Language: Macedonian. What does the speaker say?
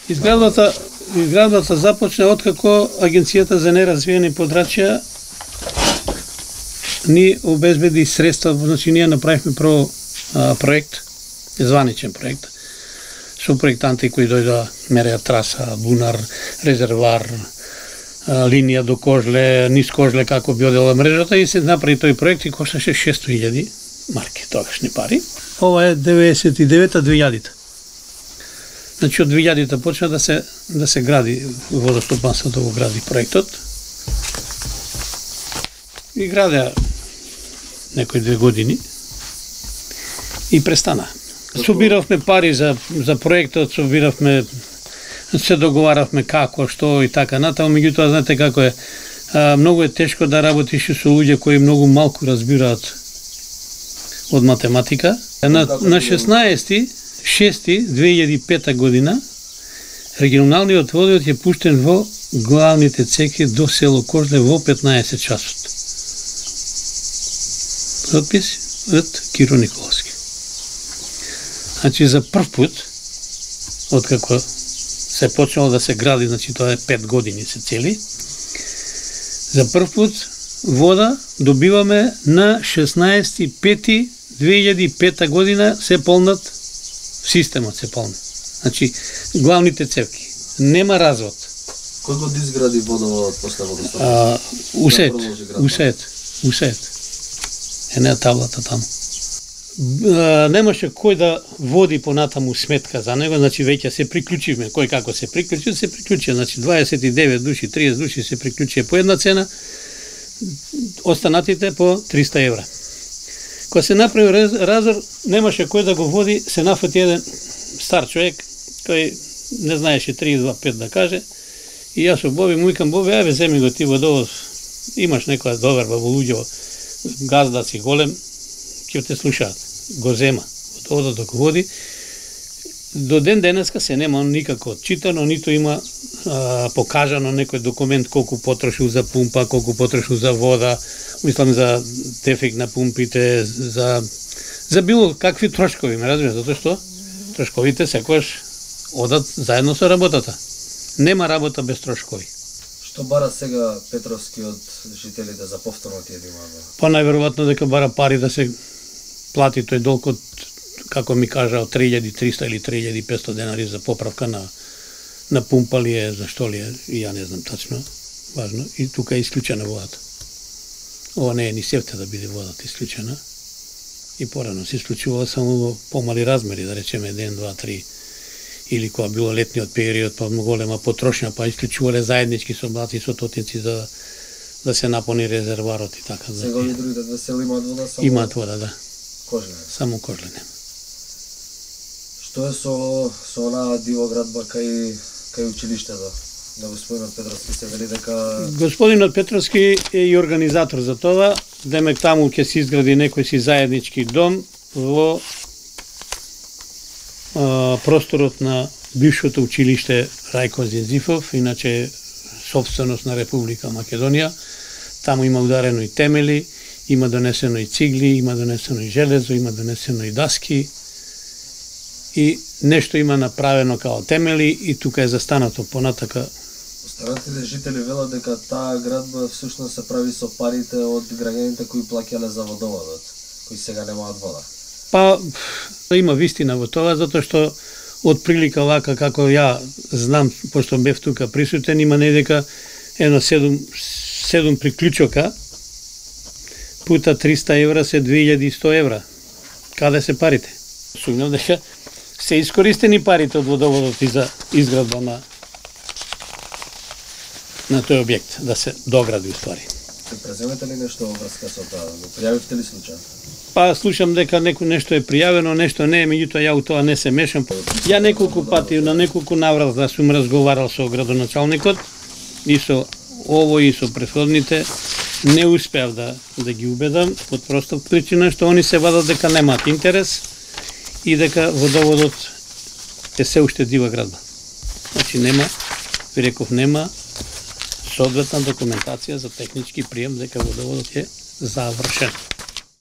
Изградбата започна откако Агенцијата за неразвиени подрачја ни обезбеди средства, значи ние направивме прво проект, званичен проект, со проектанти кои дојдоа, мереа траса, бунар, резервар, линија до Кожле, низ Кожле, како би одела мрежата, и се направи тој проект и кошташе 600.000 марки, тогашни пари. Ова е 99-2000. Значи од 2000-та почна да се гради водостопанството, го гради проектот. И градеа некои 2 години и престана. Собиравме пари за проектот, се договаравме како, што и така натаму, меѓутоа знаете како е, многу е тешко да работиш со луѓе кои многу малку разбираат од математика. На 16.6.2005 година регионалниот водовод е пуштен во главните цеки до село Кожле во 15 часот. Подпис од Киро Николовски. Значи за прв пат, откако се почнало да се гради, значи тоа е 5 години се цели, за прв пат вода добиваме на 16.5.2005 година се полнат, системот се полни. Значи, главните цевки. Нема развод. Кој го изгради водоводот после водостопот? Усет. Е таблата таму. Немаше кој да води понатаму сметка за него, значи веќе се приклучивме. Кој како се приклучи, значи 29 души, 30 души се приклучија по една цена, останатите по 300 евра. Кога се направи разор, немаше кој да го води, се нафати еден стар човек, кој не знаеше 3-2-5 да каже, и јас со Боби му викам, Боби, ајде земи го ти водовод, имаш некоја доверба во луѓе, газда си голем, ќе те слушаат. Го зема, водоводот да го води. До ден денеска се нема никако отчитано, ниту има покажано некој документ колку потрошил за пумпа, колку потрошил за вода, мислам за дефект на пумпите, за било какви трошкови, ме разбираш, затоа што трошковите секогаш одат заедно со работата. Нема работа без трошкови. Што бара сега Петровски од жителите за повторно тие да имаат? Па најверојатно дека бара пари да се плати тој долг од, како ми кажа, од 3300 или 3500 денари за поправка на пумпа ли е, зашто ли е, и ја не знам тачно, важно, и тука е исклучена водата. Ова не е ни севте да биде водата исклучена, и порано се исклучувала само во помали размери, да речеме 1, 2, 3, или кога било летниот период, па голема потрошња, па исклучувале заеднички со баци и со тотинци за да се напони резерварот и така. Сега овие другите две села имаат вода само? Имаат вода, да. Кожле? Само Кожле нема. Што е со онаа дивоградба кај училиштето? Да господинот Петровски се вели дека... Господинот Петровски е и организатор за тоа, демек таму ќе се изгради некој си заеднички дом во просторот на бившото училиште Рајко Зинзифов, иначе собственост на Република Македонија. Таму има ударено и темели, има донесено и цигли, има донесено и железо, има донесено и даски, и нешто има направено као темели, и тука е застанато понатака. Останатите жители велат дека таа градба всушност се прави со парите од граѓаните кои плаќале за водоводот, кои сега немаат вода. Па, има вистина во тоа, затоа што од прилика вака, како ја знам, пошто бев тука присутен, има недека едно 7 приклучока, пута 300 евра се 2100 евра. Каде се парите? Сумнам дека се искористени парите од водоводот и за изградба на тој објект, да се догради уствари. Преземете ли нешто во врска со тоа? Го пријавивте ли случајот? Па слушам дека нешто е пријавено, нешто не е, меѓутоа ја у тоа не се мешам. Ја неколку пати, на неколку наврата сум разговарал со градоначалникот, и со овој и со претходните, не успеав да ги убедам, од проста причина што они се вадат дека немаат интерес и дека водоводот е се уште дива градба. Значи нема, ви реков, нема соодветна документација за технички прием дека водоводот е завршен.